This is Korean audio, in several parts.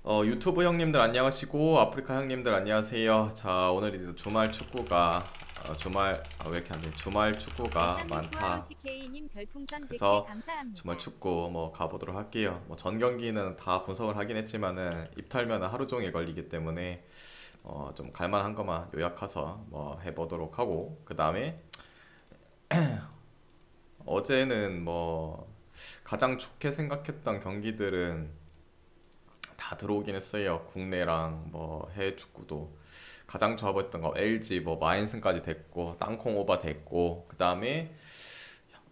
유튜브 형님들 안녕하시고 아프리카 형님들 안녕하세요. 자, 오늘 이제 주말 축구가 왜 이렇게 안 돼? 주말 축구가 많다. SMQROCK님 별풍선 100개 그래서 주말 감사합니다. 축구 뭐 가보도록 할게요. 뭐 전 경기는 다 분석을 하긴 했지만은 입 털면 하루 종일 걸리기 때문에 좀 갈만한 것만 요약해서 뭐 해보도록 하고, 그 다음에 어제는 뭐 가장 좋게 생각했던 경기들은 다 들어오긴 했어요. 국내랑 뭐 해외 축구도 가장 좋아 보였던 거 LG 뭐 마인슨까지 됐고 땅콩 오버 됐고, 그 다음에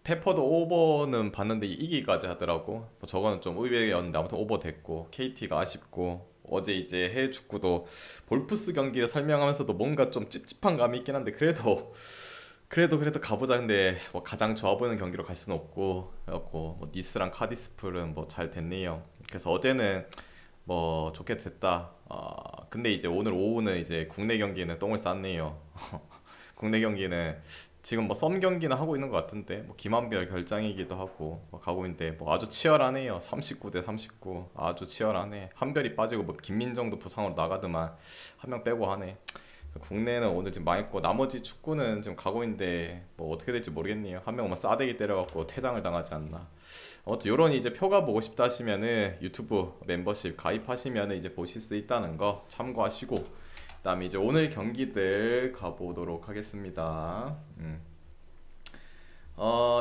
페퍼도 오버는 봤는데 이기까지 하더라고. 뭐 저거는 좀 의외였는데 아무튼 오버 됐고, KT가 아쉽고. 어제 이제 해외 축구도 볼프스 경기를 설명하면서도 뭔가 좀 찝찝한 감이 있긴 한데, 그래도 가보자. 근데 뭐 가장 좋아 보이는 경기로 갈 수는 없고, 그래갖고 뭐 니스랑 카디스풀은 뭐 잘 됐네요. 그래서 어제는 뭐 좋게 됐다. 근데 이제 오늘 오후는 이제 국내 경기는 똥을 쌌네요. 국내 경기는 지금 뭐 썸 경기는 하고 있는 것 같은데, 뭐 김한별 결장이기도 하고 뭐 가고 있는데 뭐 아주 치열하네요. 39 대 39 아주 치열하네. 한별이 빠지고 뭐 김민정도 부상으로 나가더만 한 명 빼고 하네. 국내는 오늘 지금 망했고, 나머지 축구는 지금 가고 있는데 뭐 어떻게 될지 모르겠네요. 한 명은 싸대기 때려갖고 퇴장을 당하지 않나. 아무튼 요런 이제 표가 보고 싶다 하시면은 유튜브 멤버십 가입하시면은 이제 보실 수 있다는 거 참고하시고, 그다음에 이제 오늘 경기들 가보도록 하겠습니다.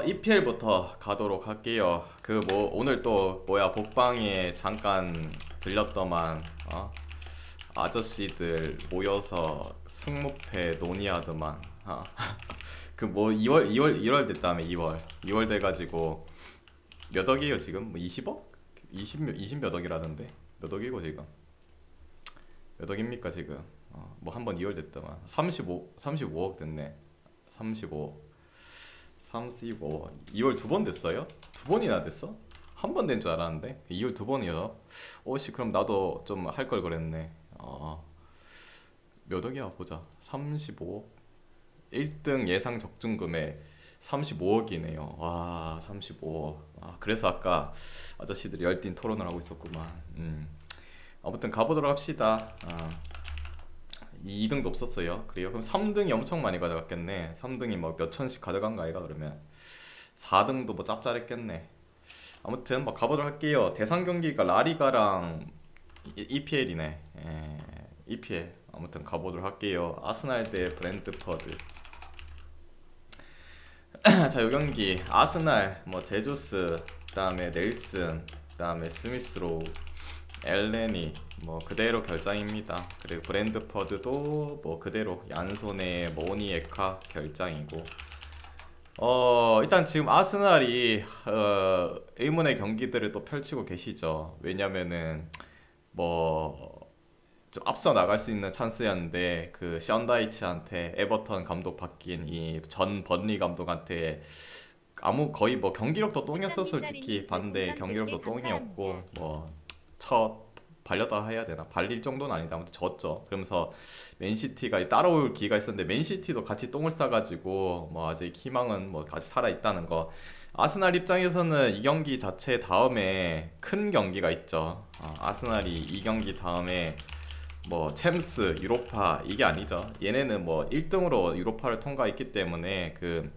EPL부터 가도록 할게요. 그 뭐 오늘 또 뭐야, 복방에 잠깐 들렸더만 아저씨들 모여서 승무패 논의하더만. 그 뭐 2월 됐다며. 2월 돼가지고 몇 억이에요 지금? 뭐 20억? 20 몇 억이라던데. 몇 억이고 지금? 몇 억입니까 지금? 뭐 한 번 2월 됐더만. 35억 됐네. 35 35 2월 두 번 됐어요? 두 번이나 됐어? 한 번 된 줄 알았는데 2월 두 번이요. 오씨, 그럼 나도 좀 할 걸 그랬네. 몇 억이야 보자. 35억. 1등 예상 적중 금액 35억이네요. 와, 35억. 그래서 아까 아저씨들이 열띤 토론을 하고 있었구만. 아무튼 가보도록 합시다. 2등도 없었어요. 그래요? 그럼 3등이 엄청 많이 가져갔겠네. 3등이 뭐 몇천씩 가져간 거 아이가 그러면. 4등도 뭐 짭짤했겠네. 아무튼 뭐 가보도록 할게요. 대상 경기가 라리가랑 EPL이네. EPL. 아무튼 가보도록 할게요. 아스날 대 브랜트퍼드. 자, 요 경기 아스날 뭐 제조스, 그다음에 넬슨, 그다음에 스미스로우, 엘레니 뭐 그대로 결장입니다. 그리고 브랜드퍼드도 뭐 그대로 얀손의 모니에카 결장이고. 일단 지금 아스날이 의문의 경기들을 또 펼치고 계시죠. 왜냐면은 뭐 좀 앞서 나갈 수 있는 찬스였는데, 그 션다이치한테 에버턴 감독 바뀐 이 전 번리 감독한테 아무 거의 뭐 경기력도 똥이었어. 솔직히 찐남님짜리님 봤는데 별풍선 100개 경기력도 감사합니다. 똥이었고, 뭐 첫 발렸다 해야 되나, 발릴 정도는 아닌데 아무튼 졌죠. 그러면서 맨시티가 따라올 기회가 있었는데 맨시티도 같이 똥을 싸가지고 뭐 아직 희망은 뭐 같이 살아 있다는 거. 아스날 입장에서는 이 경기 자체 다음에 큰 경기가 있죠. 아스날이 이 경기 다음에 뭐 챔스, 유로파 이게 아니죠. 얘네는 뭐 1등으로 유로파를 통과했기 때문에 그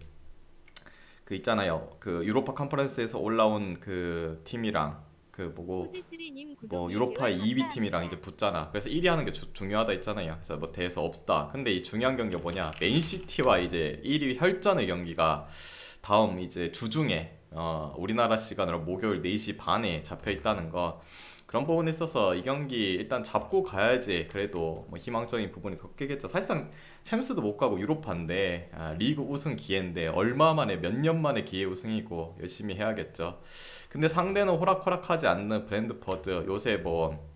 있잖아요. 그 유로파 컨퍼런스에서 올라온 그 팀이랑 그 뭐고 후지스리님 구독 뭐 유로파 2개월 2위 팀이랑 감사합니다. 이제 붙잖아. 그래서 1위 하는 게 중요하다 했잖아요. 그래서 뭐 대에서 없다. 근데 이 중요한 경기가 뭐냐? 맨시티와 이제 1위 혈전의 경기가 다음 이제 주중에 우리나라 시간으로 목요일 4시 반에 잡혀 있다는 거. 그런 부분에 있어서 이 경기 일단 잡고 가야지 그래도 뭐 희망적인 부분이 섞이겠죠. 사실상 챔스도 못 가고 유로파인데, 리그 우승 기회인데 얼마 만에 몇 년 만에 기회 우승이고 열심히 해야겠죠. 근데 상대는 호락호락하지 않는 브랜드퍼드. 요새 뭐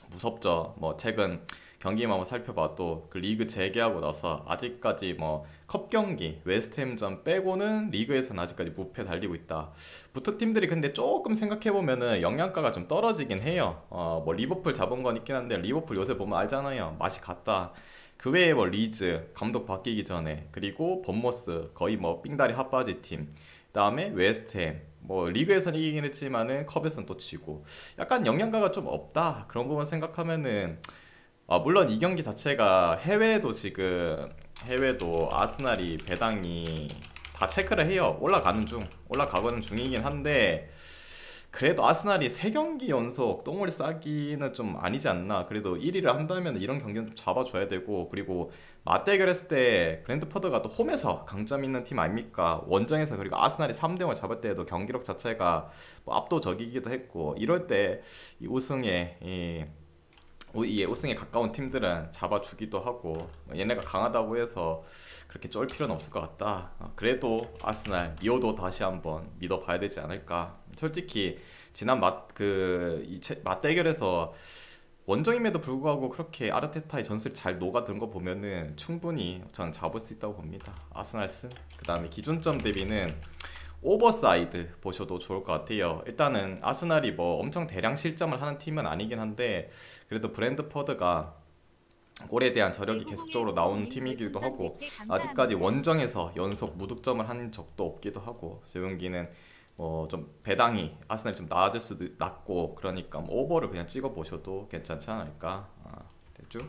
무섭죠. 뭐 최근 경기만 한번 살펴봐도 그 리그 재개하고 나서 아직까지 뭐 컵 경기 웨스트햄전 빼고는 리그에서는 아직까지 무패 달리고 있다. 부트 팀들이 근데 조금 생각해 보면은 영양가가 좀 떨어지긴 해요. 뭐 리버풀 잡은 건 있긴 한데 리버풀 요새 보면 알잖아요. 맛이 갔다. 그 외에 뭐 리즈 감독 바뀌기 전에, 그리고 범머스 거의 뭐 삥다리 핫바지 팀, 그다음에 웨스트햄. 뭐 리그에서는 이기긴 했지만은 컵에서는 또 지고 약간 영양가가 좀 없다. 그런 부분 생각하면은 물론 이 경기 자체가 해외도 아스날이 배당이 다 체크를 해요. 올라가고는 중이긴 한데 그래도 아스날이 3경기 연속 똥을 싸기는 좀 아니지 않나. 그래도 1위를 한다면 이런 경기는 좀 잡아줘야 되고, 그리고 맞대결했을 때 브랜트퍼드가 또 홈에서 강점 있는 팀 아닙니까? 원정에서. 그리고 아스날이 3대0을 잡을 때에도 경기력 자체가 뭐 압도적이기도 했고, 이럴 때 이 우승에 가까운 팀들은 잡아주기도 하고, 얘네가 강하다고 해서 그렇게 쫄 필요는 없을 것 같다. 그래도 아스날 이호도 다시 한번 믿어봐야 되지 않을까. 솔직히 지난 맞대결에서 원정임에도 불구하고 그렇게 아르테타의 전술이 잘 녹아든 거 보면은 충분히 저는 잡을 수 있다고 봅니다. 아스날 승. 그 다음에 기준점 대비는 오버사이드 보셔도 좋을 것 같아요. 일단은 아스날이 뭐 엄청 대량 실점을 하는 팀은 아니긴 한데 그래도 브랜드퍼드가 골에 대한 저력이 계속적으로 나오는 팀이기도 하고 아직까지 원정에서 연속 무득점을 한 적도 없기도 하고 이 경기는 좀 배당이 아스날이 좀 낮을 수도 낮고 그러니까 뭐 오버를 그냥 찍어 보셔도 괜찮지 않을까. 됐죠?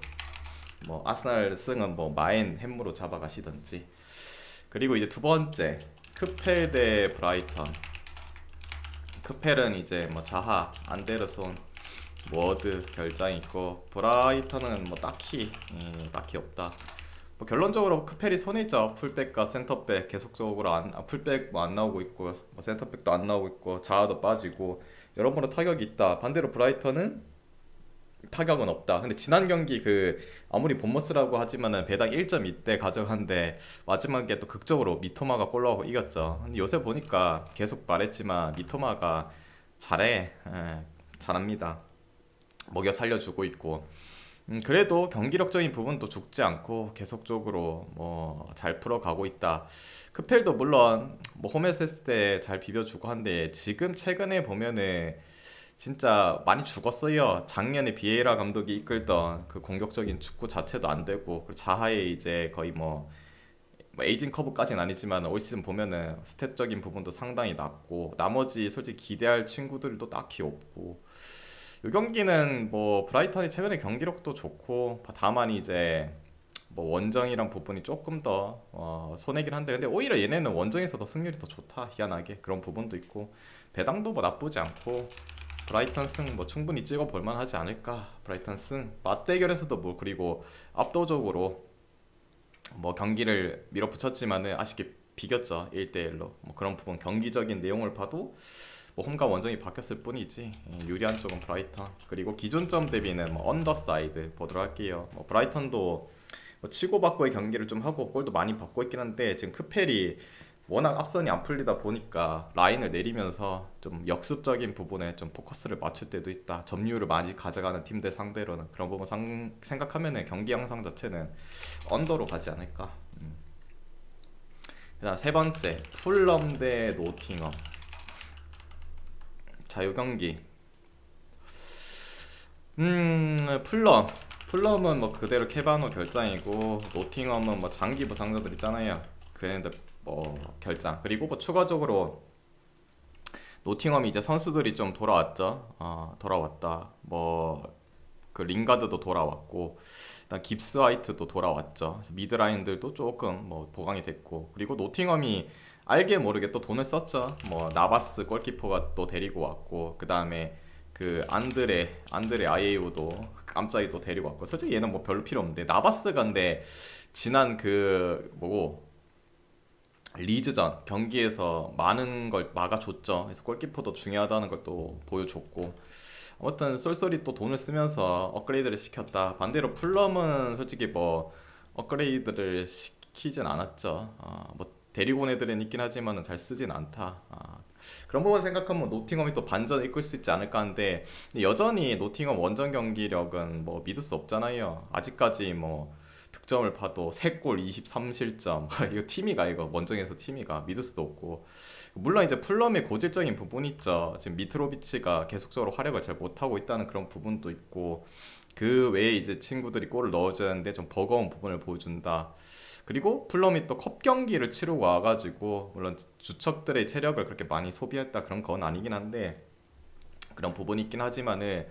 뭐 아스날 승은 뭐 마엔 햄으로 잡아가시던지. 그리고 이제 두 번째 크펠 대 브라이턴. 크펠은 이제 뭐 자하, 안데르손, 워드 결장 있고 브라이턴은 뭐 딱히 없다. 뭐 결론적으로 크펠이 손해죠. 풀백과 센터백 계속적으로 풀백 뭐 안 나오고 있고 뭐 센터백도 안 나오고 있고 자아도 빠지고 여러모로 타격이 있다. 반대로 브라이턴은 타격은 없다. 근데 지난 경기 아무리 본머스라고 하지만은 배당 1.2대 가져간데 마지막에 또 극적으로 미토마가 골로 이겼죠. 근데 요새 보니까 계속 말했지만 미토마가 잘해. 잘합니다. 먹여 살려주고 있고 그래도 경기력적인 부분도 죽지 않고 계속적으로 뭐 잘 풀어가고 있다. 크펠도 물론 뭐 홈에서 했을 때 잘 비벼주고 한데 지금 최근에 보면은 진짜 많이 죽었어요. 작년에 비에이라 감독이 이끌던 그 공격적인 축구 자체도 안 되고 그리고 자하의 이제 거의 뭐 에이징 커브까지는 아니지만 올 시즌 보면은 스탯적인 부분도 상당히 낮고 나머지 솔직히 기대할 친구들도 딱히 없고 이 경기는 뭐 브라이턴이 최근에 경기력도 좋고 다만 이제 뭐 원정이란 부분이 조금 더 손해긴 한데 근데 오히려 얘네는 원정에서 더 승률이 더 좋다. 희한하게 그런 부분도 있고 배당도 뭐 나쁘지 않고 브라이턴 승 뭐 충분히 찍어 볼 만하지 않을까. 브라이턴 승 맞대결에서도 뭐 그리고 압도적으로 뭐 경기를 밀어붙였지만은 아쉽게 비겼죠. 1대1로. 뭐 그런 부분 경기적인 내용을 봐도 뭐 홈과 원정이 바뀌었을 뿐이지 유리한 쪽은 브라이턴. 그리고 기준점 대비는 뭐 언더사이드 보도록 할게요. 뭐 브라이턴도 뭐 치고받고의 경기를 좀 하고 골도 많이 받고 있긴 한데 지금 크펠이 워낙 앞선이 안 풀리다 보니까 라인을 내리면서 좀 역습적인 부분에 좀 포커스를 맞출 때도 있다. 점유율을 많이 가져가는 팀들 상대로는 그런 부분 생각하면은 경기 양상 자체는 언더로 가지 않을까. 그다음 세 번째 풀럼 대 노팅엄. 자, 요 경기 풀럼은 뭐 그대로 케바노 결장이고 노팅엄은 뭐 장기 부상자들 있잖아요. 그네들 뭐 결장. 그리고 뭐 추가적으로 노팅엄이 이제 선수들이 좀 돌아왔죠. 돌아왔다. 뭐 그 링가드도 돌아왔고 일단 깁스 화이트도 돌아왔죠. 그래서 미드라인들도 조금 뭐 보강이 됐고 그리고 노팅엄이 알게 모르게 또 돈을 썼죠. 뭐 나바스 골키퍼가 또 데리고 왔고 그 다음에 그 안드레 아예우도 깜짝이 또 데리고 왔고 솔직히 얘는 뭐 별로 필요 없는데 나바스가 근데 지난 리즈전 경기에서 많은 걸 막아줬죠. 그래서 골키퍼도 중요하다는 걸 또 보여줬고 아무튼 쏠쏠이 또 돈을 쓰면서 업그레이드를 시켰다. 반대로 풀럼은 솔직히 뭐 업그레이드를 시키진 않았죠. 뭐 데리고 온 애들은 있긴 하지만 잘 쓰진 않다. 그런 부분 생각하면 노팅엄이 또 반전을 이끌 수 있지 않을까 하는데 여전히 노팅엄 원정 경기력은 뭐 믿을 수 없잖아요. 아직까지 뭐 득점을 봐도 3골 23실점 이거 이거 원정에서 팀이가 믿을 수도 없고 물론 이제 풀럼의 고질적인 부분이 있죠. 지금 미트로비치가 계속적으로 활약을 잘 못하고 있다는 그런 부분도 있고 그 외에 이제 친구들이 골을 넣어줘야 하는데 좀 버거운 부분을 보여준다. 그리고 플럼이 또 컵 경기를 치르고 와가지고 물론 주척들의 체력을 그렇게 많이 소비했다 그런 건 아니긴 한데 그런 부분이 있긴 하지만은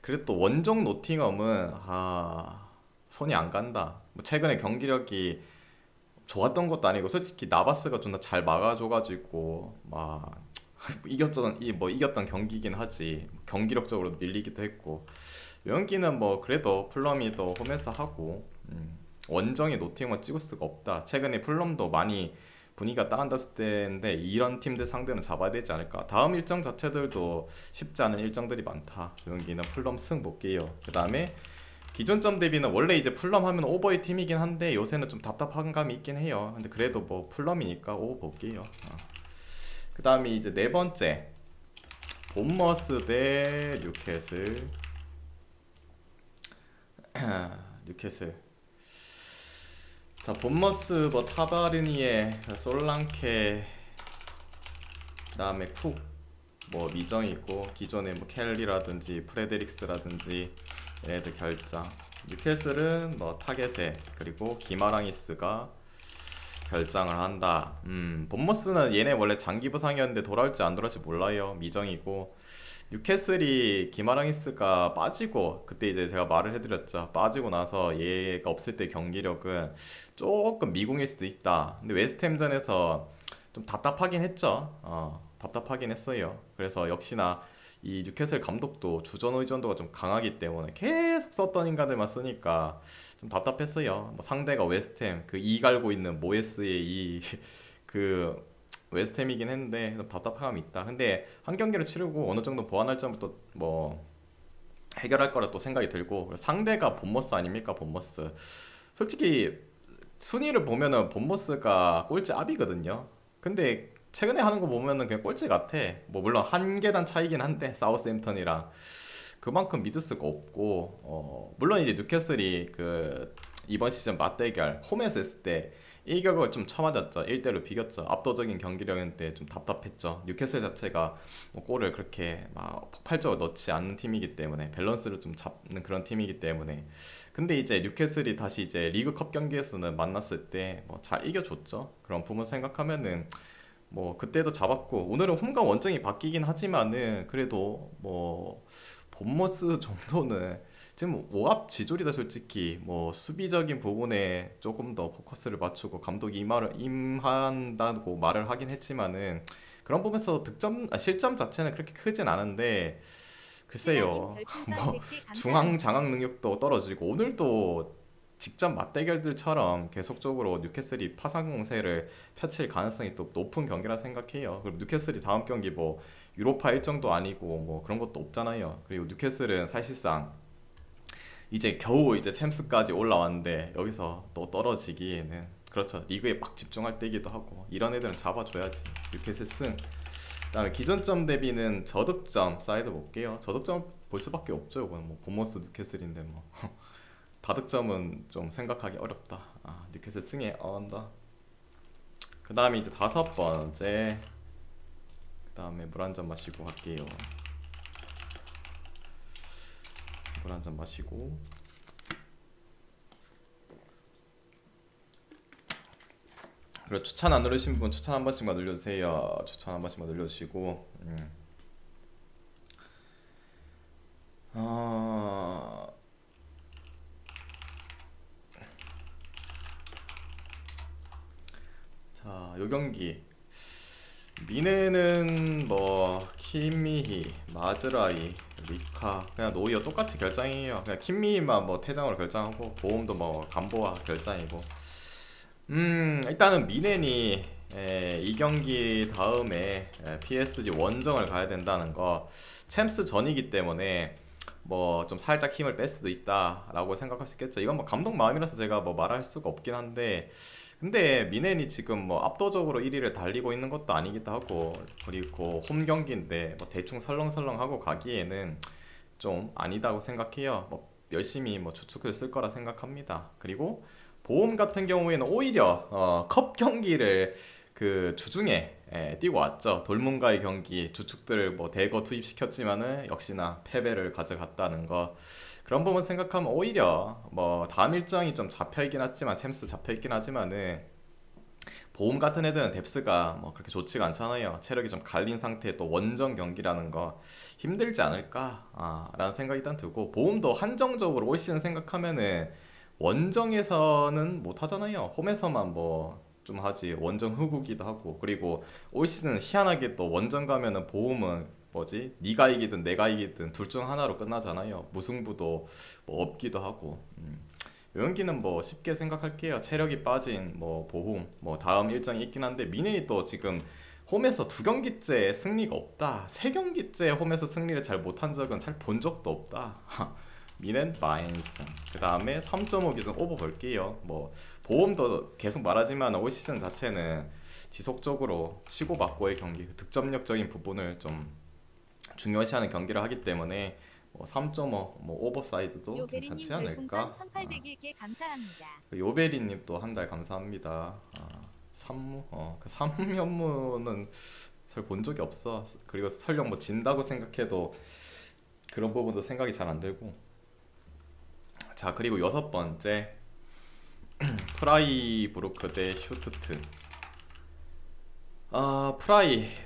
그래도 또 원정 노팅엄은 손이 안 간다. 뭐 최근에 경기력이 좋았던 것도 아니고 솔직히 나바스가 좀 더 잘 막아줘가지고 막 이겼던 경기긴 하지 경기력적으로 밀리기도 했고 여기는 뭐 그래도 플럼이 더 홈에서 하고 원정에 노팅엄을 찍을 수가 없다. 최근에 플럼도 많이 분위기가 다운됐을 때인데 이런 팀들 상대는 잡아야 되지 않을까. 다음 일정 자체들도 쉽지 않은 일정들이 많다. 여기는 플럼 승 볼게요. 그 다음에 기존점 대비는 원래 이제 플럼 하면 오버의 팀이긴 한데 요새는 좀 답답한 감이 있긴 해요. 근데 그래도 뭐 플럼이니까 오버 볼게요. 그 다음에 이제 네 번째 본머스 대 뉴캐슬. 뉴캐슬. 자, 본머스 뭐 타바르니에 솔랑케 그 다음에 쿡 뭐 미정이 있고 기존에 뭐 켈리라든지 프레데릭스라든지 얘네들 결장. 뉴캐슬은 뭐 타겟에 그리고 기마랑이스가 결장을 한다. 본머스는 얘네 원래 장기 부상이었는데 돌아올지 안 돌아올지 몰라요. 미정이고 뉴캐슬이 기마랑이스가 빠지고 그때 이제 제가 말을 해드렸죠. 빠지고 나서 얘가 없을 때 경기력은 조금 미궁일 수도 있다. 근데 웨스트햄전에서 좀 답답하긴 했죠. 답답하긴 했어요. 그래서 역시나 이 뉴캐슬 감독도 주전 의존도가 좀 강하기 때문에 계속 썼던 인간들만 쓰니까 좀 답답했어요. 뭐 상대가 웨스트햄 그 이 갈고 있는 모에스의 이 그 웨스트햄이긴 했는데 좀 답답함이 있다. 근데 한 경기를 치르고 어느 정도 보완할 점을 또 뭐 해결할 거라 또 생각이 들고 상대가 본머스 아닙니까 본머스. 솔직히 순위를 보면은 본머스가 꼴찌 압이거든요. 근데 최근에 하는 거 보면은 그냥 꼴찌 같아. 뭐 물론 한 계단 차이긴 한데 사우스햄턴이랑 그만큼 믿을 수가 없고 물론 이제 뉴캐슬이 그 이번 시즌 맞대결 홈에서 했을 때 일격을 좀 쳐맞았죠. 1대1로 비겼죠. 압도적인 경기력인데 좀 답답했죠. 뉴캐슬 자체가 뭐 골을 그렇게 막 폭발적으로 넣지 않는 팀이기 때문에 밸런스를 좀 잡는 그런 팀이기 때문에 근데 이제 뉴캐슬이 다시 이제 리그컵 경기에서는 만났을 때 뭐 잘 이겨줬죠. 그런 부분 생각하면은 뭐 그때도 잡았고 오늘은 홈과 원정이 바뀌긴 하지만은 그래도 뭐 본머스 정도는 지금 오합지졸이다 솔직히. 뭐 수비적인 부분에 조금 더 포커스를 맞추고 감독이 임한다고 말을 하긴 했지만은 그런 부분에서 실점 자체는 그렇게 크진 않은데 세라님 글쎄요. 별풍선 뭐 100개 중앙 감사합니다. 장악 능력도 떨어지고 오늘도 직접 맞대결들처럼 계속적으로 뉴캐슬이 파상 공세를 펼칠 가능성이 또 높은 경기라 생각해요. 그리고 뉴캐슬이 다음 경기 뭐 유로파 일정도 아니고 뭐 그런 것도 없잖아요. 그리고 뉴캐슬은 사실상 이제 겨우 이제 챔스까지 올라왔는데 여기서 또 떨어지기에는 그렇죠. 리그에 막 집중할 때기도 하고 이런 애들은 잡아줘야지. 뉴캐슬 승. 그다음에 기존점 대비는 저득점 사이드 볼게요. 저득점 볼 수밖에 없죠. 이건 뭐 보머스 뉴캐슬인데 뭐 다득점은 좀 생각하기 어렵다. 뉴캐슬 승에 언다. 그 다음에 이제 다섯 번째. 그 다음에 물 한 잔 마시고 갈게요. 물 한 잔 마시고. 그리고 추천 안 누르신 분 추천 한 번씩만 눌러주세요. 추천 한 번씩만 눌러주시고. 어... 자, 요 경기 미네는 뭐 킴미히, 마즈라이, 리카 그냥 노이어 똑같이 결장이에요. 그냥 킴미히만 뭐 퇴장으로 결장하고 보험도 뭐 간보아 결장이고. 일단은 미넨이 이 경기 다음에 PSG 원정을 가야 된다는 거 챔스 전이기 때문에 뭐 좀 살짝 힘을 뺄 수도 있다라고 생각할 수 있겠죠. 이건 뭐 감독 마음이라서 제가 뭐 말할 수가 없긴 한데 근데 미넨이 지금 뭐 압도적으로 1위를 달리고 있는 것도 아니기도 하고 그리고 홈 경기인데 뭐 대충 설렁설렁 하고 가기에는 좀 아니다고 생각해요. 뭐 열심히 뭐 추측을 쓸 거라 생각합니다. 그리고 보험 같은 경우에는 오히려 컵 경기를 그 주중에 뛰고 왔죠. 돌문과의 경기 주축들을 뭐 대거 투입시켰지만은 역시나 패배를 가져갔다는 거. 그런 부분 생각하면 오히려 뭐 다음 일정이 좀 잡혀있긴 하지만 챔스 잡혀있긴 하지만은 보험 같은 애들은 뎁스가 뭐 그렇게 좋지가 않잖아요. 체력이 좀 갈린 상태에 또 원정 경기라는 거 힘들지 않을까 라는 생각이 일단 들고, 보험도 한정적으로 올 시즌 생각하면은 원정에서는 못 하잖아요. 홈에서만 뭐 좀 하지. 원정 흑우기도 하고. 그리고 올 시즌 희한하게 또 원정 가면은 보험은 뭐지? 네가 이기든 내가 이기든 둘 중 하나로 끝나잖아요. 무승부도 뭐 없기도 하고. 여기는 뭐 쉽게 생각할게요. 체력이 빠진 뭐 보험, 뭐 다음 일정이 있긴 한데 미넨이 또 지금 홈에서 두 경기째 승리가 없다. 세 경기째 홈에서 승리를 잘 못한 적은 잘 본 적도 없다. 미넨 마인스. 그 다음에 3.5 기준 오버 볼게요. 뭐 보험도 계속 말하지만 올 시즌 자체는 지속적으로 치고받고의 경기, 득점력적인 부분을 좀 중요시하는 경기를 하기 때문에 뭐 3.5, 뭐 오버사이드도 요베리님 괜찮지 별풍선 않을까? 1801개 감사합니다. 요베리님 또 한 달 감사합니다. 산무, 그 산무현무는 잘 본 적이 없어. 그리고 설령 뭐 진다고 생각해도 그런 부분도 생각이 잘 안 들고. 자, 그리고 여섯 번째 프라이부르크 대 슈투트.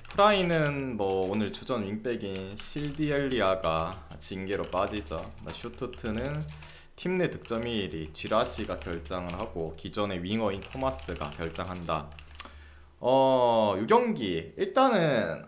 프라이는 뭐 오늘 주전 윙백인 실디엘리아가 징계로 빠지죠. 슈투트는 팀 내 득점 1위 지라시가 결장을 하고 기존의 윙어인 토마스가 결장한다. 이 경기 일단은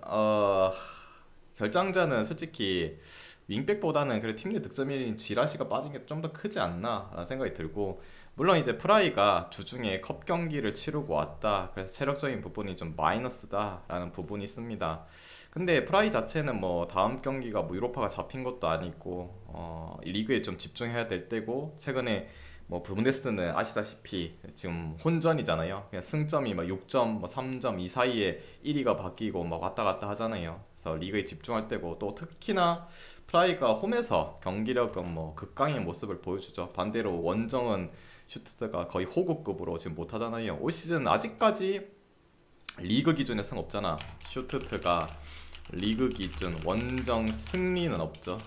결장자는 솔직히 윙백보다는 그래 팀 내 득점 1위인 지라시가 빠진 게 좀 더 크지 않나 라는 생각이 들고, 물론 이제 프라이가 주중에 컵 경기를 치르고 왔다. 그래서 체력적인 부분이 좀 마이너스다라는 부분이 있습니다. 근데 프라이 자체는 뭐 다음 경기가 뭐 유로파가 잡힌 것도 아니고 리그에 좀 집중해야 될 때고, 최근에 뭐 분데스는 아시다시피 지금 혼전이잖아요. 그냥 승점이 막 6점, 뭐 3점 이 사이에 1위가 바뀌고 막 왔다 갔다 하잖아요. 그래서 리그에 집중할 때고, 또 특히나 프라이가 홈에서 경기력은 뭐 극강의 모습을 보여주죠. 반대로 원정은 슈트트가 거의 호구급으로 지금 못하잖아요. 올 시즌 아직까지 리그 기준의 승 없잖아. 슈트트가 리그 기준 원정 승리는 없죠.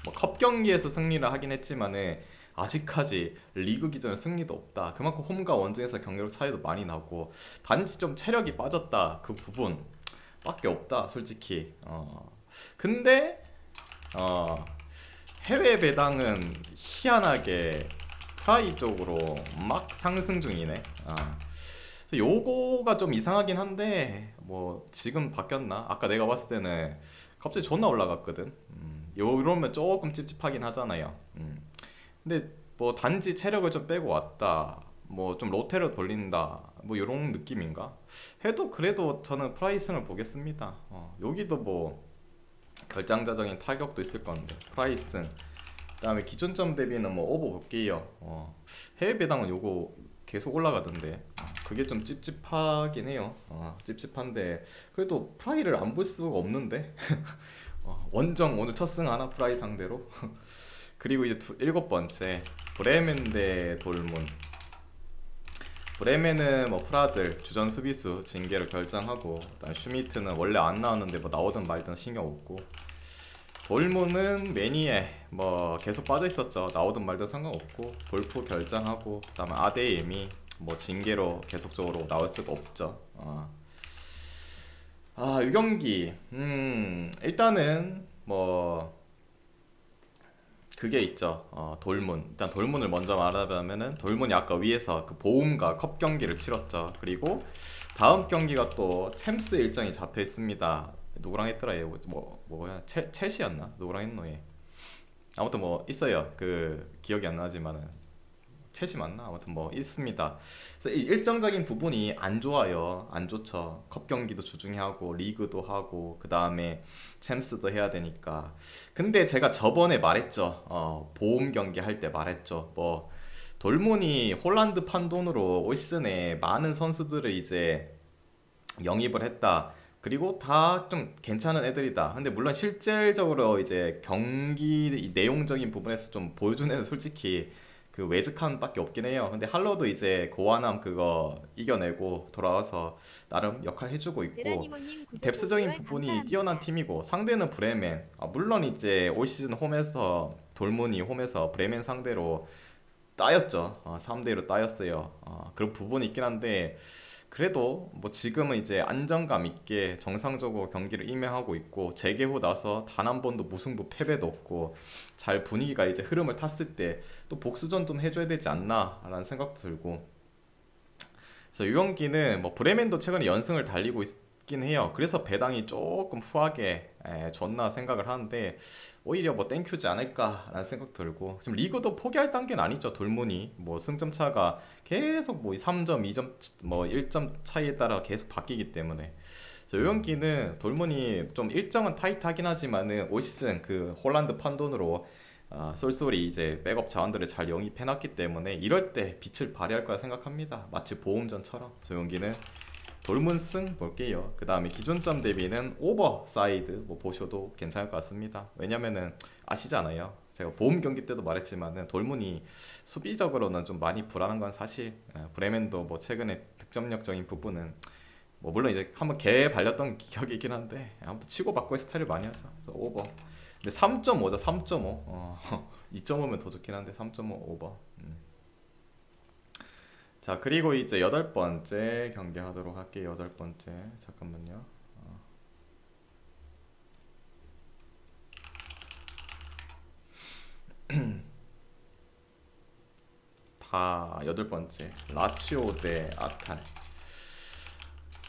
뭐컵 경기에서 승리를 하긴 했지만은 아직까지 리그 기준의 승리도 없다. 그만큼 홈과 원정에서 경기력 차이도 많이 나고, 단지 좀 체력이 빠졌다 그 부분밖에 없다 솔직히. 근데 해외 배당은 희한하게 프라이 쪽으로 막 상승 중이네. 요거가 좀 이상하긴 한데 뭐 지금 바뀌었나? 아까 내가 봤을 때는 갑자기 존나 올라갔거든. 이러면 조금 찝찝하긴 하잖아요. 근데 뭐 단지 체력을 좀 빼고 왔다, 뭐 좀 로테로 돌린다, 뭐 요런 느낌인가? 해도 그래도 저는 프라이승을 보겠습니다. 여기도 뭐 결장자적인 타격도 있을 건데 프라이승. 그다음에 기준점 대비는 뭐 오버 볼게요. 해외 배당은 요거 계속 올라가던데 그게 좀 찝찝하긴 해요. 찝찝한데 그래도 프라이를 안 볼 수가 없는데. 원정 오늘 첫 승 하나 프라이 상대로. 그리고 이제 일곱 번째 브레멘 대 돌문. 브레멘은 뭐 프라들 주전 수비수 징계를 결정하고, 그다음 슈미트는 원래 안 나왔는데 뭐 나오든 말든 신경 없고, 돌문은 매니에 뭐 계속 빠져 있었죠. 나오든 말든 상관없고 볼프 결정하고, 그다음에 아데임이 뭐 징계로 계속적으로 나올 수가 없죠. 이 경기 일단은 뭐 그게 있죠. 돌문. 일단 돌문을 먼저 말하자면은 돌문이 아까 위에서 그 보움과 컵 경기를 치렀죠. 그리고 다음 경기가 또 챔스 일정이 잡혀 있습니다. 누구랑 했더라 얘. 뭐야? 첼시였나? 누구랑 했노 얘. 아무튼 뭐 있어요. 그 기억이 안 나지만은 첼시 맞나? 아무튼 뭐 있습니다. 그래서 이 일정적인 부분이 안 좋아요. 안 좋죠. 컵 경기도 주중에 하고 리그도 하고 그 다음에 챔스도 해야 되니까. 근데 제가 저번에 말했죠. 보험 경기 할 때 말했죠. 뭐 돌문이 홀란드 판 돈으로 올 시즌에 많은 선수들을 이제 영입을 했다. 그리고 다 좀 괜찮은 애들이다. 근데 물론 실질적으로 이제 경기 이 내용적인 부분에서 좀 보여준 애는 솔직히 그 외즈칸밖에 없긴 해요. 근데 할로도 이제 고아남 그거 이겨내고 돌아와서 나름 역할 해주고 있고 제라니모님 구독 뎁스적인 5개월 부분이 뛰어난 감사합니다. 팀이고 상대는 브레멘. 물론 이제 올 시즌 홈에서 돌문이 홈에서 브레멘 상대로 따였죠. 3대1로 따였어요. 그런 부분이 있긴 한데 그래도 뭐 지금은 이제 안정감 있게 정상적으로 경기를 임해하고 있고 재개 후 나서 단 한 번도 무승부 패배도 없고 잘 분위기가 이제 흐름을 탔을 때 또 복수전 좀 해줘야 되지 않나라는 생각도 들고 그래서 이 경기는 뭐 브레멘도 최근에 연승을 달리고 있긴 해요. 그래서 배당이 조금 후하게 줬나 생각을 하는데 오히려 뭐 땡큐지 않을까라는 생각 들고 지금 리그도 포기할 단계는 아니죠. 돌문이 뭐 승점 차가 계속 뭐 3점, 2점, 뭐 1점 차이에 따라 계속 바뀌기 때문에 이 경기는 돌문이 좀 일정은 타이트하긴 하지만은 올 시즌 그 홀란드 판돈으로 쏠쏠이 이제 백업 자원들을 잘 영입해놨기 때문에 이럴 때 빛을 발휘할 거라 생각합니다. 마치 보험전처럼 저 경기는 돌문승 볼게요. 그 다음에 기존점 대비는 오버사이드 뭐 보셔도 괜찮을 것 같습니다. 왜냐면은 아시잖아요. 제가 보험 경기 때도 말했지만은 돌문이 수비적으로는 좀 많이 불안한 건 사실. 브레멘도 뭐 최근에 득점력적인 부분은 뭐 물론 이제 한번 개 발렸던 기억이 있긴 한데 아무튼 치고받고의 스타일을 많이 하죠. 그래서 오버. 근데 3.5죠. 3.5. 2.5면 더 좋긴 한데 3.5 오버. 자, 그리고 이제 여덟 번째 경기 하도록 할게요. 여덟 번째. 잠깐만요. 다 여덟 번째. 라치오 대 아탈.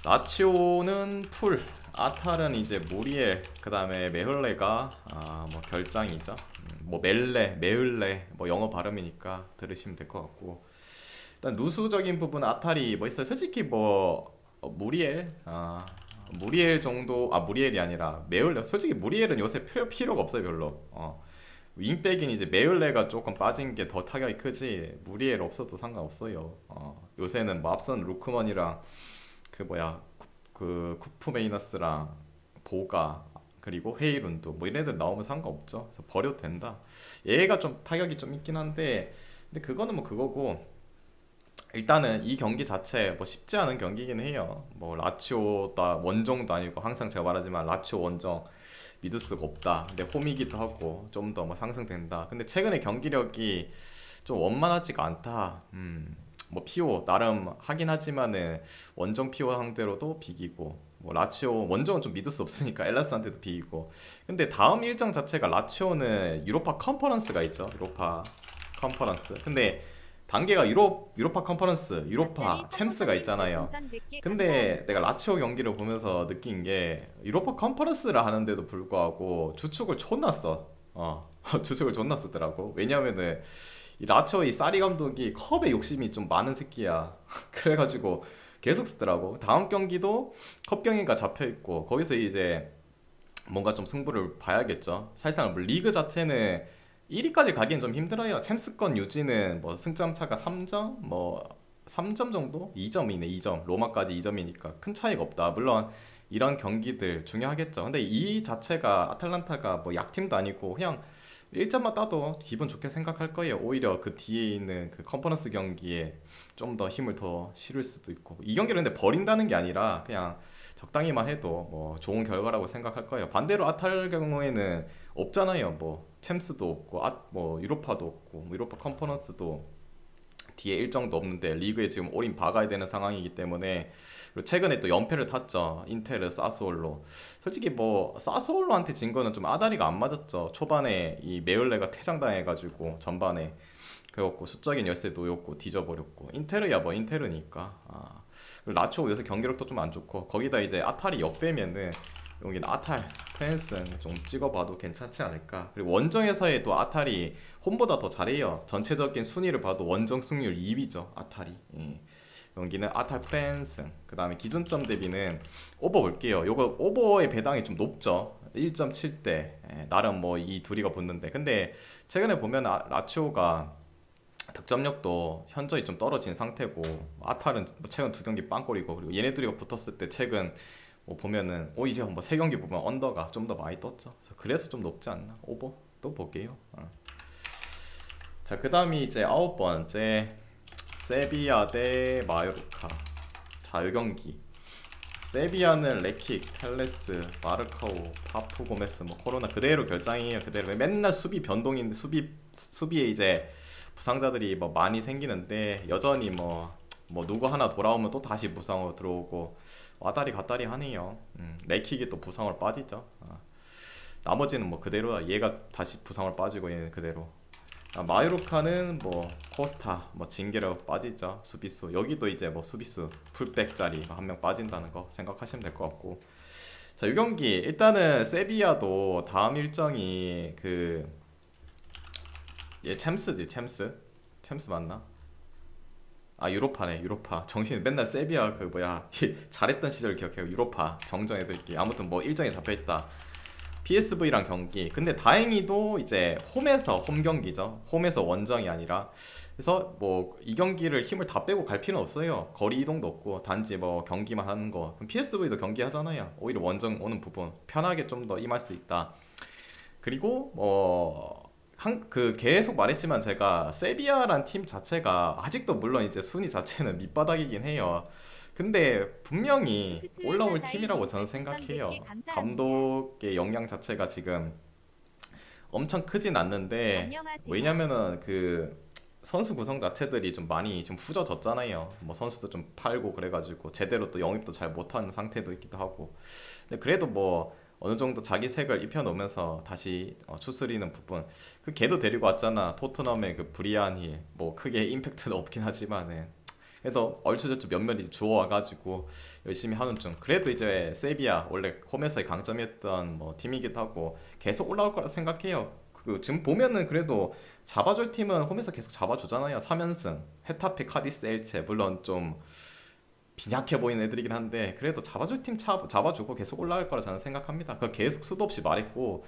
라치오는 풀, 아탈은 이제 무리엘, 그 다음에 메흘레가 뭐 결장이죠. 뭐 멜레, 메흘레 뭐 영어 발음이니까 들으시면 될 것 같고 일단 누수적인 부분 아탈이 뭐 있어요. 솔직히 뭐 무리엘, 무리엘 정도 무리엘이 아니라 메흘레. 솔직히 무리엘은 요새 필요가 없어요 별로. 윙백인 이제 메흘레가 조금 빠진 게 더 타격이 크지 무리엘 없어도 상관없어요. 요새는 뭐 앞선 루크먼이랑 그 뭐야 그 쿠프메이너스랑 보가 그리고 헤이룬드 뭐 이런 애들 나오면 상관없죠. 그래서 버려도 된다. 얘가 좀 타격이 좀 있긴 한데 근데 그거는 뭐 그거고 일단은 이 경기 자체 뭐 쉽지 않은 경기긴 해요. 뭐 라치오다 원정도 아니고 항상 제가 말하지만 라치오 원정 믿을 수가 없다. 근데 홈이기도 하고 좀 더 뭐 상승된다. 근데 최근에 경기력이 좀 원만하지가 않다. 뭐 피오 나름 하긴 하지만은 원정 피오 상대로도 비기고 뭐 라치오 원정은 좀 믿을 수 없으니까 엘라스한테도 비기고 근데 다음 일정 자체가 라치오는 유로파 컨퍼런스가 있죠. 유로파 컨퍼런스. 근데 단계가 유로파 컨퍼런스, 유로파 앞다리 챔스가 뽀뽀뽀님 있잖아요. 별풍선 100개 근데 내가 감사합니다. 라치오 경기를 보면서 느낀 게 유로파 컨퍼런스를 하는데도 불구하고 주축을 존나 써. 주축을 존나 쓰더라고. 왜냐면은 이 라치오 이 사리 감독이 컵에 욕심이 좀 많은 새끼야. 그래가지고 계속 쓰더라고. 다음 경기도 컵 경기가 잡혀 있고 거기서 이제 뭔가 좀 승부를 봐야겠죠. 사실상 뭐 리그 자체는 1위까지 가기엔 좀 힘들어요. 챔스권 유지는 뭐 승점 차가 3점, 뭐 3점 정도? 2점이네, 2점. 로마까지 2점이니까 큰 차이가 없다. 물론 이런 경기들 중요하겠죠. 근데 이 자체가 아틀란타가 뭐 약팀도 아니고 그냥 1점만 따도 기분 좋게 생각할 거예요. 오히려 그 뒤에 있는 그 컨퍼런스 경기에 좀 더 힘을 더 실을 수도 있고. 이 경기를 근데 버린다는 게 아니라 그냥 적당히만 해도 뭐 좋은 결과라고 생각할 거예요. 반대로 아탈 경우에는 없잖아요. 뭐 챔스도 없고 뭐 유로파도 없고 뭐 유로파 컨퍼런스도 뒤에 일정도 없는데 리그에 지금 올인 박아야 되는 상황이기 때문에 그리고 최근에 또 연패를 탔죠. 인테르 사스올로. 솔직히 뭐 사스올로한테 진 거는 좀 아다리가 안 맞았죠. 초반에 이 메을레가 퇴장당해가지고 전반에 그래갖고 수적인 열세 놓였고 뒤져버렸고 인테르야 뭐 인테르니까 그리고 라치오 요새 경기력도 좀 안 좋고 거기다 이제 아탈이 역배면은 여기는 아탈 프랜스는 좀 찍어봐도 괜찮지 않을까. 그리고 원정에서의 또 아탈이 홈보다 더 잘해요. 전체적인 순위를 봐도 원정 승률 2위죠 아탈이. 여기는 아탈 프랜스. 그 다음에 기준점 대비는 오버 볼게요. 요거 오버의 배당이 좀 높죠. 1.7대. 나름 뭐 이 둘이가 붙는데 근데 최근에 보면 라치오가 득점력도 현저히 좀 떨어진 상태고 아탈은 뭐 최근 두 경기 빵골이고 그리고 얘네들이 붙었을 때 최근 뭐 보면은 오히려 뭐 세 경기 보면 언더가 좀 더 많이 떴죠. 그래서 좀 높지 않나? 오버 또 볼게요. 자, 그다음이 이제 아홉 번째 세비야 대 마요르카. 자, 이 경기 세비야는 레킥, 텔레스, 마르카오, 파프 고메스, 뭐 코로나 그대로 결장이에요. 그대로 맨날 수비 변동인데 수비에 이제 부상자들이 뭐 많이 생기는데 여전히 뭐 누구 하나 돌아오면 또 다시 부상으로 들어오고 와다리 갔다리 하네요. 레킥이 또 부상으로 빠지죠. 나머지는 뭐 그대로야. 얘가 다시 부상으로 빠지고 얘는 그대로. 마요르카는 뭐 코스타, 뭐 징계로 빠지죠. 수비수 여기도 이제 뭐 수비수 풀백 자리 한 명 빠진다는 거 생각하시면 될 것 같고. 자, 이 경기 일단은 세비야도 다음 일정이 그 얘 챔스지. 챔스 맞나? 아, 유로파네. 유로파 정신 맨날 세비야 그 뭐야 잘했던 시절 기억해요. 유로파 정정해드릴게. 아무튼 뭐 일정이 잡혀있다. PSV랑 경기. 근데 다행히도 이제 홈에서 홈 경기죠. 홈에서 원정이 아니라. 그래서 뭐 이 경기를 힘을 다 빼고 갈 필요는 없어요. 거리 이동도 없고 단지 뭐 경기만 하는 거. 그럼 PSV도 경기 하잖아요. 오히려 원정 오는 부분 편하게 좀 더 임할 수 있다. 그리고 그 계속 말했지만 제가 세비야란 팀 자체가 아직도 물론 이제 순위 자체는 밑바닥이긴 해요. 근데 분명히 올라올 팀이라고 저는 생각해요. 감독의 역량 자체가 지금 엄청 크진 않는데 안녕하세요. 왜냐면은 그 선수 구성 자체들이 좀 많이 좀 후져졌잖아요. 뭐 선수도 좀 팔고 그래가지고 제대로 또 영입도 잘 못하는 상태도 있기도 하고. 근데 그래도 뭐 어느 정도 자기 색을 입혀놓으면서 다시 추스리는 부분. 그 걔도 데리고 왔잖아. 토트넘의 그 브리안 힐. 뭐 크게 임팩트는 없긴 하지만은 그래도 얼추저추 몇몇 이제 주워와가지고 열심히 하는 중. 그래도 이제 세비야 원래 홈에서의 강점이었던 뭐 팀이기도 하고 계속 올라올 거라 생각해요. 그 지금 보면은 그래도 잡아줄 팀은 홈에서 계속 잡아주잖아요. 3연승 헤타페, 카디스, 엘체. 물론 좀 빈약해 보이는 애들이긴 한데 그래도 잡아줄 팀 잡아주고 계속 올라갈 거라 저는 생각합니다. 그걸 계속 수도 없이 말했고.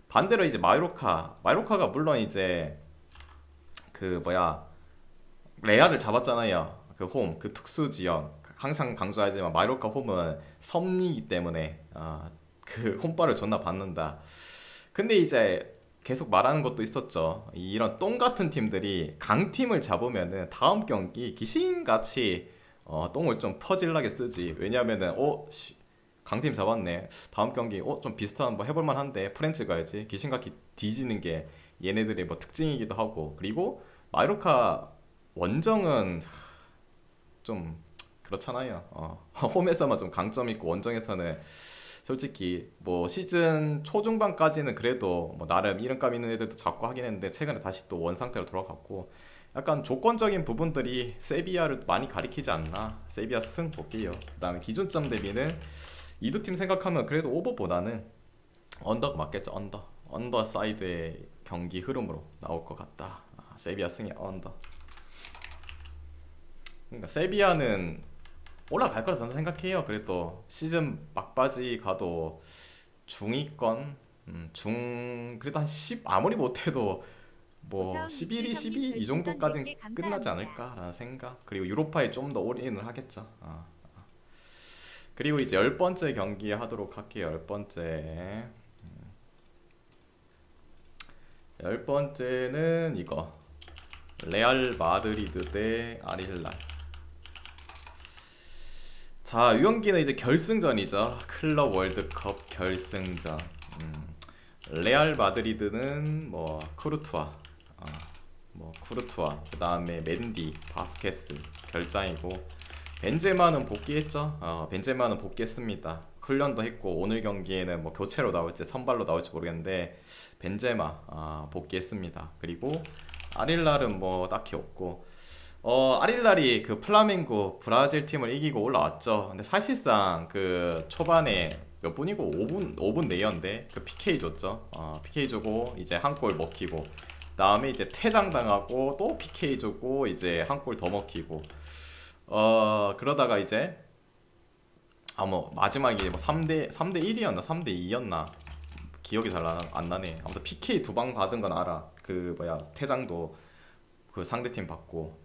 반대로 이제 마요르카가 물론 이제 그 뭐야 레알을 잡았잖아요. 그 홈, 그 특수 지역. 항상 강조하지만 마요르카 홈은 섬이기 때문에 그 홈발을 존나 받는다. 근데 이제 계속 말하는 것도 있었죠. 이런 똥 같은 팀들이 강팀을 잡으면은 다음 경기 귀신같이 똥을 좀 퍼질나게 쓰지. 왜냐면은 강팀 잡았네. 다음 경기 좀 비슷한 뭐 해볼만 한데 프렌즈 가야지. 귀신같이 뒤지는 게 얘네들의 뭐 특징이기도 하고. 그리고 마요르카 원정은 좀 그렇잖아요. 홈에서만 좀 강점 있고 원정에서는 솔직히 뭐 시즌 초중반까지는 그래도 뭐 나름 이름값 있는 애들도 잡고 하긴 했는데 최근에 다시 또 원상태로 돌아갔고. 약간 조건적인 부분들이 세비야를 많이 가리키지 않나. 세비야 승 볼게요. 그 다음에 기준점 대비는 이 두 팀 생각하면 그래도 오버보다는 언더가 맞겠죠. 언더 사이드의 경기 흐름으로 나올 것 같다. 세비야 승이 언더. 그러니까 세비야는 올라갈 거라 저는 생각해요. 그래도 시즌 막바지 가도 중위권, 그래도 한 10, 아무리 못해도 뭐 11위, 12위 이 정도까지는 끝나지 않을까라는 생각. 그리고 유로파에 좀 더 올인을 하겠죠. 그리고 이제 열 번째 경기 하도록 할게요. 열 번째는 이거 레알 마드리드 대 아릴랄. 자, 이 경기는 이제 결승전이죠. 클럽 월드컵 결승전. 레알 마드리드는 뭐 쿠르투아, 그 다음에 맨디, 바스케스 결장이고. 벤제마는 복귀했죠. 벤제마는 복귀했습니다. 훈련도 했고 오늘 경기에는 뭐 교체로 나올지 선발로 나올지 모르겠는데 벤제마 복귀했습니다. 그리고 아릴랄은 뭐 딱히 없고. 아릴랄이 그 플라멩고 브라질 팀을 이기고 올라왔죠. 근데 사실상 그 초반에 몇 분이고 5분 내였는데 그 PK 줬죠. PK 주고 이제 한 골 먹히고 다음에 이제 퇴장당하고 또 PK 주고 이제 한 골 더 먹히고. 그러다가 이제 뭐 마지막에 뭐 3대 1이었나 3대 2였나 기억이 잘 안 나네. 아무튼 PK 두 방 받은 건 알아. 그 뭐야 퇴장도 그 상대팀 받고.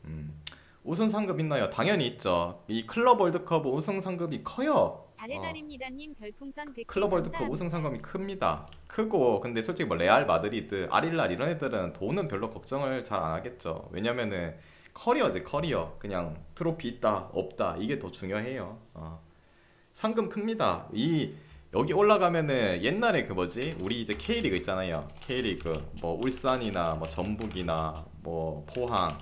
우승 상급 있나요? 당연히 있죠. 이 클럽 월드컵 우승 상급이 커요. 달해달입니다님 별풍선 100개 클럽 월드컵 감사합니다. 우승 상금이 큽니다. 크고 근데 솔직히 뭐 레알 마드리드, 아릴랄 이런 애들은 돈은 별로 걱정을 잘 안 하겠죠. 왜냐면은 커리어지 커리어. 그냥 트로피 있다 없다 이게 더 중요해요. 상금 큽니다. 이 여기 올라가면은 옛날에 그 뭐지? 우리 이제 K리그 있잖아요. K리그 뭐 울산이나 뭐 전북이나 뭐 포항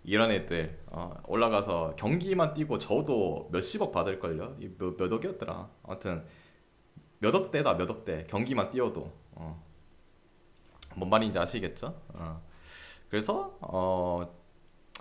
이런 애들 올라가서 경기만 뛰고 저도 몇십억 받을걸요? 몇 억이었더라. 아무튼 몇 억대다 몇 억대 경기만 뛰어도 뭔 말인지 아시겠죠? 그래서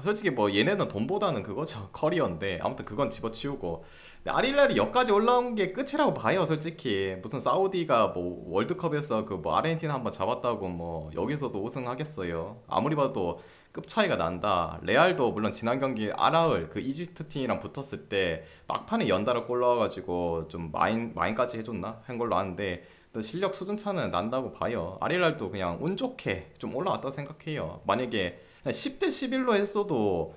솔직히 뭐 얘네는 돈보다는 그거죠 커리어인데 아무튼 그건 집어치우고 근데 아릴랄이 여기까지 올라온 게 끝이라고 봐요 솔직히 무슨 사우디가 뭐 월드컵에서 그 뭐 아르헨티나 한번 잡았다고 뭐 여기서도 우승하겠어요 아무리 봐도 급 차이가 난다 레알도 물론 지난 경기 아라을 그 이집트 팀이랑 붙었을 때 막판에 연달아 골 넣어가지고 좀 마인까지 해줬나 한 걸로 아는데 또 실력 수준 차는 난다고 봐요 아릴랄도 그냥 운 좋게 좀 올라왔다 생각해요 만약에 10대 11로 했어도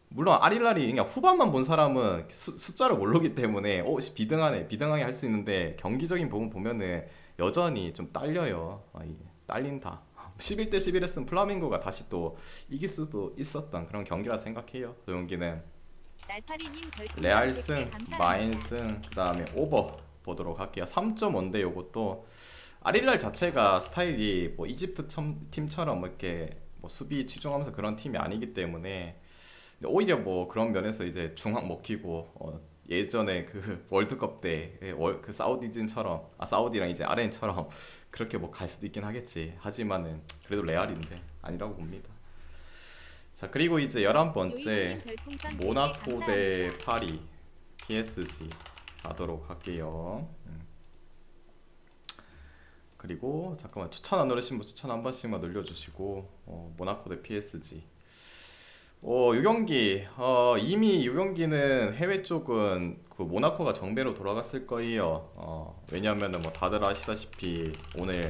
물론 아릴랄이 그냥 후반만 본 사람은 숫자를 모르기 때문에 비등하네 비등하게 할 수 있는데 경기적인 부분 보면은 여전히 좀 딸려요 이게 딸린다 11대 11 했으면 플라밍고가 다시 또 이길 수도 있었던 그런 경기라 생각해요 그 경기는 날파리님 별풍선 레알 100개 승, 감사합니다. 마인 승, 그 다음에 오버 보도록 할게요 3.5인데 요것도 아릴랄 자체가 스타일이 뭐 이집트 팀처럼 뭐 이렇게 뭐 수비 치중하면서 그런 팀이 아니기 때문에 근데 오히려 뭐 그런 면에서 이제 중앙 먹히고 예전에 그 월드컵 때 그 사우디진처럼 사우디랑 이제 아렌처럼 그렇게 뭐 갈 수도 있긴 하겠지 하지만은 그래도 레알인데 아니라고 봅니다 자 그리고 이제 요이님 11번째 별풍선 100개 모나코 대 감사합니다. 파리 PSG 가도록 할게요 그리고 잠깐만 추천 안 누르신 분 추천 한 번씩만 눌러주시고 모나코 대 PSG 이 경기 이미 이 경기는 해외 쪽은 그 모나코가 정배로 돌아갔을 거예요 왜냐면은 뭐 다들 아시다시피 오늘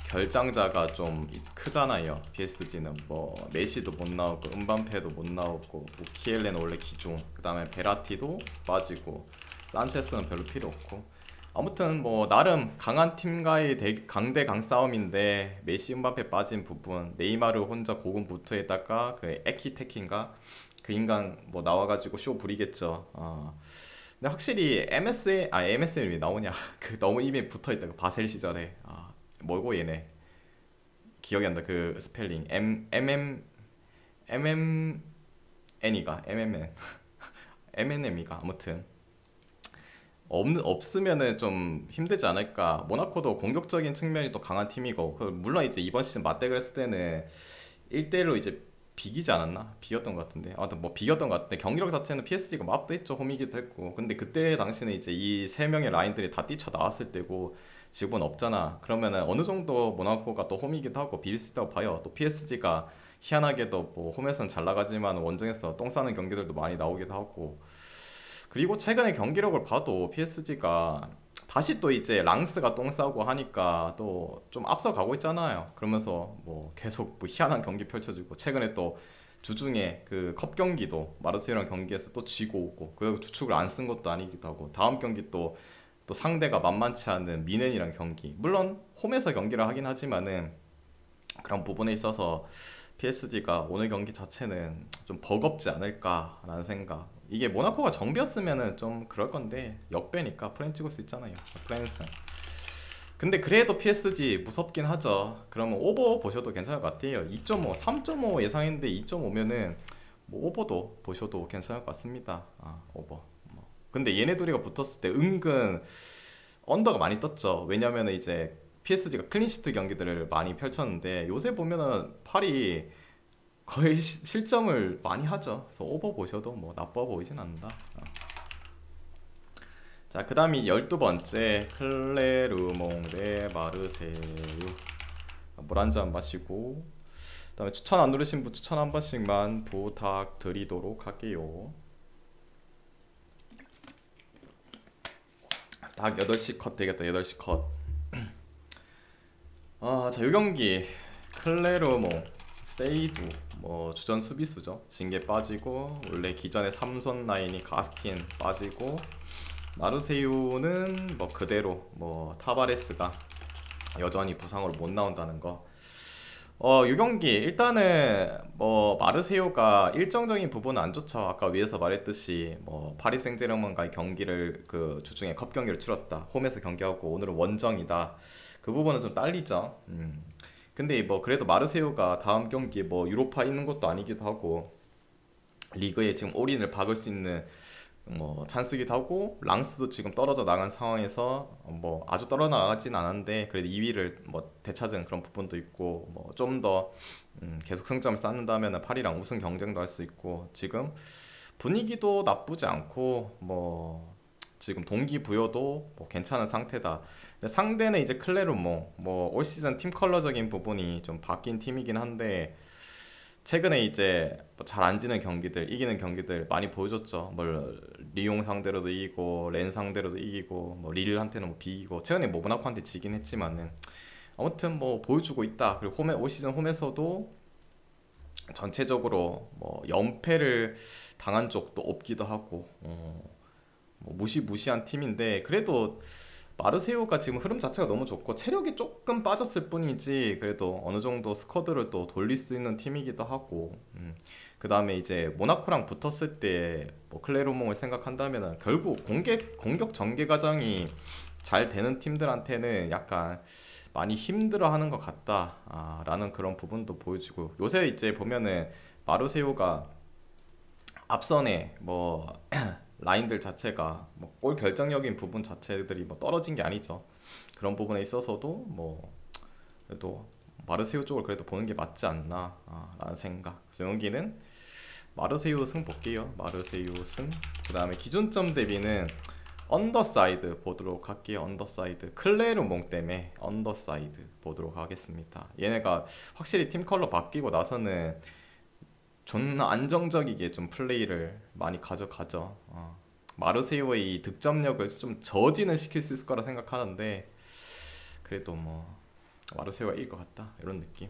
결장자가 좀 크잖아요 PSG는 뭐 메시도 못 나오고 음반페도 못 나오고 뭐 키엘레는 원래 기종 그 다음에 베라티도 빠지고 산체스는 별로 필요 없고 아무튼 뭐 나름 강한 팀과의 강대 싸움인데 메시 음바페 빠진 부분 네이마르 혼자 고군분투에다가 그 에키테키인가 그 인간 뭐 나와가지고 쇼 부리겠죠 근데 확실히 MSN이 왜 나오냐 그 너무 입에 붙어있다 그 바셀 시절에 뭐고 얘네 기억이 안 나 그 스펠링 MMN이가 MMN MNM이가 아무튼 없으면은 좀 힘들지 않을까. 모나코도 공격적인 측면이 또 강한 팀이고, 물론 이제 이번 시즌 맞대결 했을 때는 1대1로 이제 비기지 않았나? 비겼던 것 같은데. 아무튼 뭐 비겼던 것 같은데, 경기력 자체는 PSG가 맙도 했죠. 홈이기도 했고. 근데 그때 당시는 이제 이 세 명의 라인들이 다 뛰쳐 나왔을 때고, 지금은 없잖아. 그러면은 어느 정도 모나코가 또 홈이기도 하고 비빌 수 있다고 봐요. 또 PSG가 희한하게도 뭐 홈에서는 잘 나가지만 원정에서 똥 싸는 경기들도 많이 나오기도 하고. 그리고 최근에 경기력을 봐도 PSG가 다시 또 이제 랑스가 똥 싸고 하니까 또 좀 앞서가고 있잖아요. 그러면서 뭐 계속 뭐 희한한 경기 펼쳐지고 최근에 또 주중에 그 컵 경기도 마르세유랑 경기에서 또 지고 오고 그 주축을 안 쓴 것도 아니기도 하고 다음 경기 또 상대가 만만치 않은 미넨이랑 경기 물론 홈에서 경기를 하긴 하지만은 그런 부분에 있어서 PSG가 오늘 경기 자체는 좀 버겁지 않을까라는 생각. 이게 모나코가 정비였으면은 좀 그럴 건데 역배니까 프렌치 찍을 수 있잖아요. 프랑스. 근데 그래도 PSG 무섭긴 하죠. 그러면 오버 보셔도 괜찮을 것 같아요. 2.5, 3.5 예상했는데 2.5면은 뭐 오버도 보셔도 괜찮을 것 같습니다. 오버. 근데 얘네 둘이가 붙었을 때 은근 언더가 많이 떴죠. 왜냐면은 이제 PSG가 클린시트 경기들을 많이 펼쳤는데 요새 보면은 팔이 거의 실점을 많이 하죠. 그래서 오버 보셔도 뭐 나빠 보이진 않는다. 자, 그 다음이 12번째 클레르몽 대 마르세유. 물 한 잔 마시고 그 다음에 추천 안 누르신 분 추천 한 번씩만 부탁드리도록 할게요. 딱 8시 컷 되겠다. 8시 컷. 자, 요 경기 클레르몽 세이두 뭐 주전 수비수죠. 징계 빠지고 원래 기존의 삼선 라인이 가스틴 빠지고 마르세유는 뭐 그대로 뭐 타바레스가 여전히 부상으로 못 나온다는 거. 이 경기 일단은 뭐 마르세유가 일정적인 부분은 안 좋죠. 아까 위에서 말했듯이 뭐 파리 생제르맹과의 경기를 그 주중에 컵 경기를 치렀다. 홈에서 경기하고 오늘은 원정이다. 그 부분은 좀 딸리죠. 근데 뭐 그래도 마르세유가 다음 경기 뭐 유로파 있는 것도 아니기도 하고 리그에 지금 올인을 박을 수 있는 뭐 찬스기도 하고 랑스도 지금 떨어져 나간 상황에서 뭐 아주 떨어져 나가진 않았는데 그래도 2위를 뭐 되찾은 그런 부분도 있고 뭐 좀 더 계속 승점을 쌓는다면 파리랑 우승 경쟁도 할 수 있고 지금 분위기도 나쁘지 않고 뭐 지금 동기부여도 뭐 괜찮은 상태다. 근데 상대는 이제 클레르몽 뭐올 시즌 팀 컬러적인 부분이 좀 바뀐 팀이긴 한데 최근에 이제 잘 안 지는 경기들, 이기는 경기들 많이 보여줬죠. 뭐 리옹 상대로도 이기고, 렌 상대로도 이기고, 뭐 릴한테는 뭐 비기고, 최근에 뭐 모나코한테 지긴 했지만은 아무튼 뭐 보여주고 있다. 그리고 홈에 올 시즌 홈에서도 전체적으로 뭐 연패를 당한 적도 없기도 하고, 뭐 무시무시한 팀인데 그래도 마르세유가 지금 흐름 자체가 너무 좋고 체력이 조금 빠졌을 뿐이지 그래도 어느 정도 스쿼드를 또 돌릴 수 있는 팀이기도 하고 그 다음에 이제 모나코랑 붙었을 때뭐 클레르몽을 생각한다면 결국 공격 전개 과정이 잘 되는 팀들한테는 약간 많이 힘들어하는 것 같다라는 그런 부분도 보여주고 요새 이제 보면은 마르세유가 앞선에 뭐 라인들 자체가 뭐 골 결정력인 부분 자체들이 뭐 떨어진 게 아니죠. 그런 부분에 있어서도 뭐 그래도 마르세유 쪽을 그래도 보는 게 맞지 않나 라는 생각. 그래서 여기는 마르세유 승 볼게요. 마르세유 승. 그 다음에 기준점 대비는 언더사이드 보도록 할게요. 언더사이드. 클레르몽 때문에 언더사이드 보도록 하겠습니다. 얘네가 확실히 팀 컬러 바뀌고 나서는 존나 안정적이게 좀 플레이를 많이 가져가죠. 마르세유의 이 득점력을 좀 저지는 시킬 수 있을 거라 생각하는데 그래도 뭐 마르세유가 이길 것 같다 이런 느낌.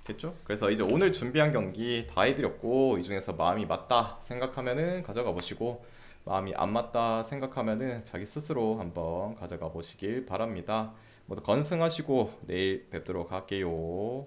됐죠? 그래서 이제 오늘 준비한 경기 다 해드렸고 이 중에서 마음이 맞다 생각하면은 가져가 보시고 마음이 안 맞다 생각하면은 자기 스스로 한번 가져가 보시길 바랍니다. 모두 건승하시고 내일 뵙도록 할게요.